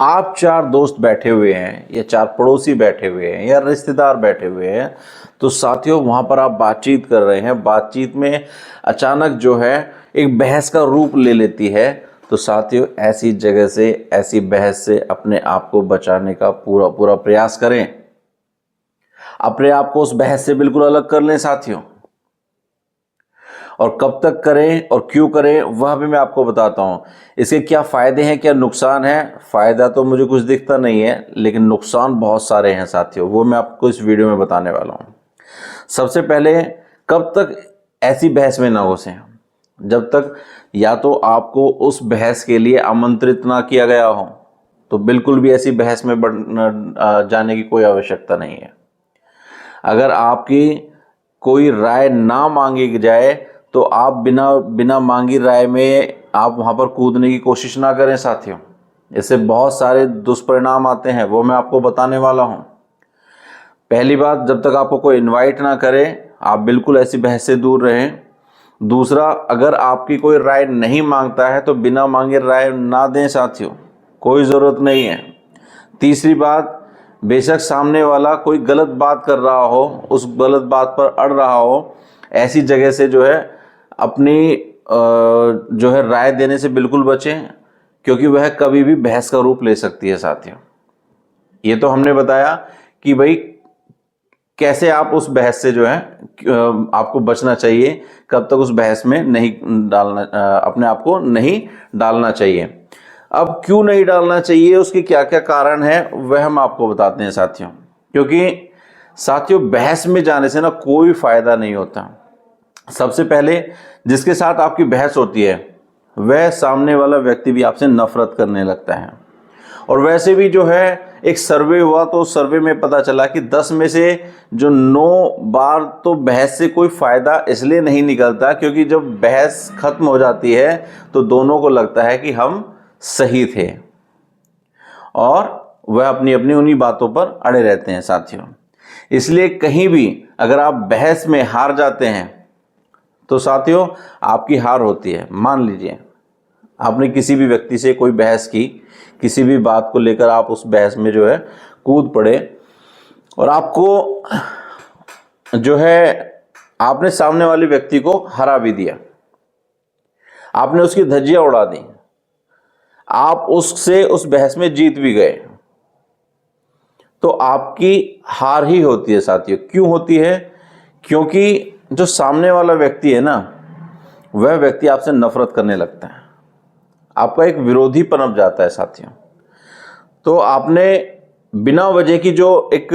आप चार दोस्त बैठे हुए हैं या चार पड़ोसी बैठे हुए हैं या रिश्तेदार बैठे हुए हैं, तो साथियों वहाँ पर आप बातचीत कर रहे हैं, बातचीत में अचानक जो है एक बहस का रूप ले लेती है। तो साथियों ऐसी जगह से, ऐसी बहस से अपने आप को बचाने का पूरा पूरा प्रयास करें। अपने आप को उस बहस से बिल्कुल अलग कर लें साथियों। और कब तक करें और क्यों करें वह भी मैं आपको बताता हूं। इसके क्या फायदे हैं, क्या नुकसान है। फायदा तो मुझे कुछ दिखता नहीं है, लेकिन नुकसान बहुत सारे हैं साथियों, वो मैं आपको इस वीडियो में बताने वाला हूं। सबसे पहले, कब तक ऐसी बहस में ना घुसें, जब तक या तो आपको उस बहस के लिए आमंत्रित ना किया गया हो, तो बिल्कुल भी ऐसी बहस में जाने की कोई आवश्यकता नहीं है। अगर आपकी कोई राय ना मांगी जाए तो आप बिना मांगी राय में आप वहां पर कूदने की कोशिश ना करें साथियों। इससे बहुत सारे दुष्परिणाम आते हैं, वो मैं आपको बताने वाला हूं। पहली बात, जब तक आपको कोई इनवाइट ना करे आप बिल्कुल ऐसी बहस से दूर रहें। दूसरा, अगर आपकी कोई राय नहीं मांगता है तो बिना मांगे राय ना दें साथियों, कोई ज़रूरत नहीं है। तीसरी बात, बेशक सामने वाला कोई गलत बात कर रहा हो, उस गलत बात पर अड़ रहा हो, ऐसी जगह से जो है अपनी जो है राय देने से बिल्कुल बचें, क्योंकि वह कभी भी बहस का रूप ले सकती है साथियों। ये तो हमने बताया कि भाई कैसे आप उस बहस से जो है आपको बचना चाहिए, कब तक उस बहस में नहीं डालना, अपने आप को नहीं डालना चाहिए। अब क्यों नहीं डालना चाहिए, उसके क्या क्या कारण है वह हम आपको बताते हैं साथियों। क्योंकि साथियों बहस में जाने से ना कोई फायदा नहीं होता। सबसे पहले, जिसके साथ आपकी बहस होती है वह सामने वाला व्यक्ति भी आपसे नफरत करने लगता है। और वैसे भी जो है एक सर्वे हुआ, तो सर्वे में पता चला कि 10 में से जो 9 बार तो बहस से कोई फायदा इसलिए नहीं निकलता क्योंकि जब बहस खत्म हो जाती है तो दोनों को लगता है कि हम सही थे और वह अपनी अपनी उन्हीं बातों पर अड़े रहते हैं साथियों। इसलिए कहीं भी अगर आप बहस में हार जाते हैं तो साथियों आपकी हार होती है। मान लीजिए आपने किसी भी व्यक्ति से कोई बहस की, किसी भी बात को लेकर आप उस बहस में जो है कूद पड़े और आपको जो है आपने सामने वाले व्यक्ति को हरा भी दिया, आपने उसकी धज्जियां उड़ा दी, आप उससे उस बहस में जीत भी गए, तो आपकी हार ही होती है साथियों। क्यों होती है? क्योंकि जो सामने वाला व्यक्ति है ना, वह व्यक्ति आपसे नफरत करने लगता है, आपका एक विरोधी पनप जाता है साथियों। तो आपने बिना वजह की जो एक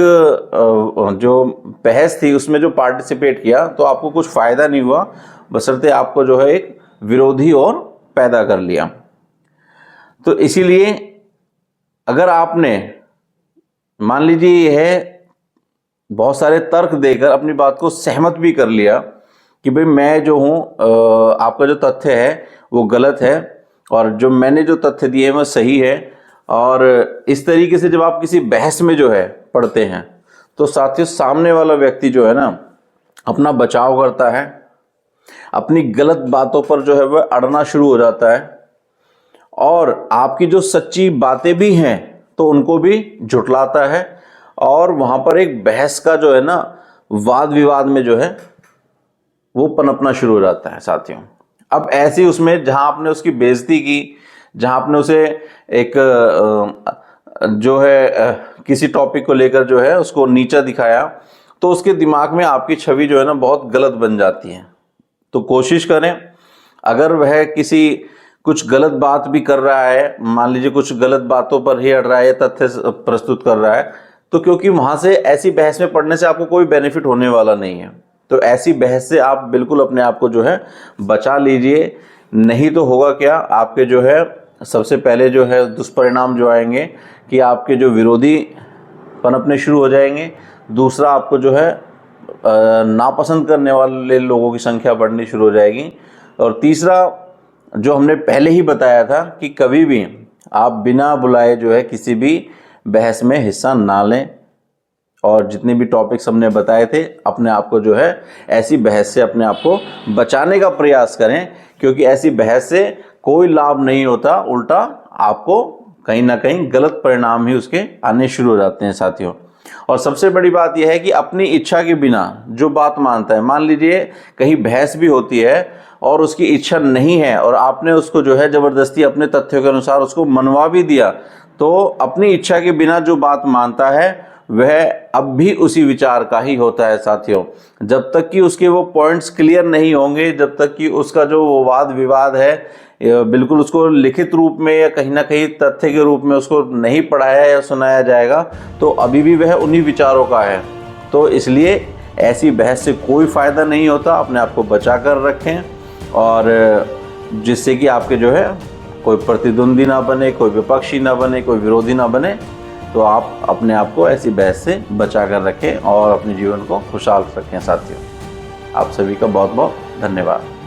जो बहस थी उसमें जो पार्टिसिपेट किया, तो आपको कुछ फायदा नहीं हुआ, बशर्ते आपको जो है एक विरोधी और पैदा कर लिया। तो इसीलिए अगर आपने मान लीजिए यह बहुत सारे तर्क देकर अपनी बात को सहमत भी कर लिया कि भाई मैं जो हूँ आपका जो तथ्य है वो गलत है और जो मैंने जो तथ्य दिए हैं वो सही है, और इस तरीके से जब आप किसी बहस में जो है पढ़ते हैं तो साथियों सामने वाला व्यक्ति जो है ना अपना बचाव करता है, अपनी गलत बातों पर जो है वह अड़ना शुरू हो जाता है, और आपकी जो सच्ची बातें भी हैं तो उनको भी झुटलाता है, और वहां पर एक बहस का जो है ना वाद विवाद में जो है वो पनपना शुरू हो जाता है साथियों। अब ऐसी उसमें जहां आपने उसकी बेइज्जती की, जहां आपने उसे एक जो है किसी टॉपिक को लेकर जो है उसको नीचा दिखाया, तो उसके दिमाग में आपकी छवि जो है ना बहुत गलत बन जाती है। तो कोशिश करें, अगर वह किसी कुछ गलत बात भी कर रहा है, मान लीजिए कुछ गलत बातों पर ही अड़ रहा है, तथ्य प्रस्तुत कर रहा है, तो क्योंकि वहां से ऐसी बहस में पढ़ने से आपको कोई बेनिफिट होने वाला नहीं है, तो ऐसी बहस से आप बिल्कुल अपने आप को जो है बचा लीजिए। नहीं तो होगा क्या, आपके जो है सबसे पहले जो है दुष्परिणाम जो आएंगे कि आपके जो विरोधी पनपने शुरू हो जाएंगे। दूसरा, आपको जो है नापसंद करने वाले लोगों की संख्या बढ़नी शुरू हो जाएगी। और तीसरा, जो हमने पहले ही बताया था कि कभी भी आप बिना बुलाए जो है किसी भी बहस में हिस्सा ना लें, और जितने भी टॉपिक्स हमने बताए थे अपने आप को जो है ऐसी बहस से अपने आप को बचाने का प्रयास करें, क्योंकि ऐसी बहस से कोई लाभ नहीं होता, उल्टा आपको कहीं ना कहीं गलत परिणाम ही उसके आने शुरू हो जाते हैं साथियों। और सबसे बड़ी बात यह है कि अपनी इच्छा के बिना जो बात मानता है, मान लीजिए कहीं बहस भी होती है और उसकी इच्छा नहीं है और आपने उसको जो है जबरदस्ती अपने तथ्यों के अनुसार उसको मनवा भी दिया, तो अपनी इच्छा के बिना जो बात मानता है वह अब भी उसी विचार का ही होता है साथियों। जब तक कि उसके वो पॉइंट्स क्लियर नहीं होंगे, जब तक कि उसका जो वो वाद विवाद है बिल्कुल उसको लिखित रूप में या कहीं ना कहीं तथ्य के रूप में उसको नहीं पढ़ाया या सुनाया जाएगा, तो अभी भी वह उन्हीं विचारों का है। तो इसलिए ऐसी बहस से कोई फ़ायदा नहीं होता। अपने आप को बचा कर रखें और जिससे कि आपके जो है कोई प्रतिद्वंदी ना बने, कोई विपक्षी ना बने, कोई विरोधी ना बने। तो आप अपने आप को ऐसी बहस से बचा कर रखें और अपने जीवन को खुशहाल रखें साथियों। आप सभी का बहुत बहुत धन्यवाद।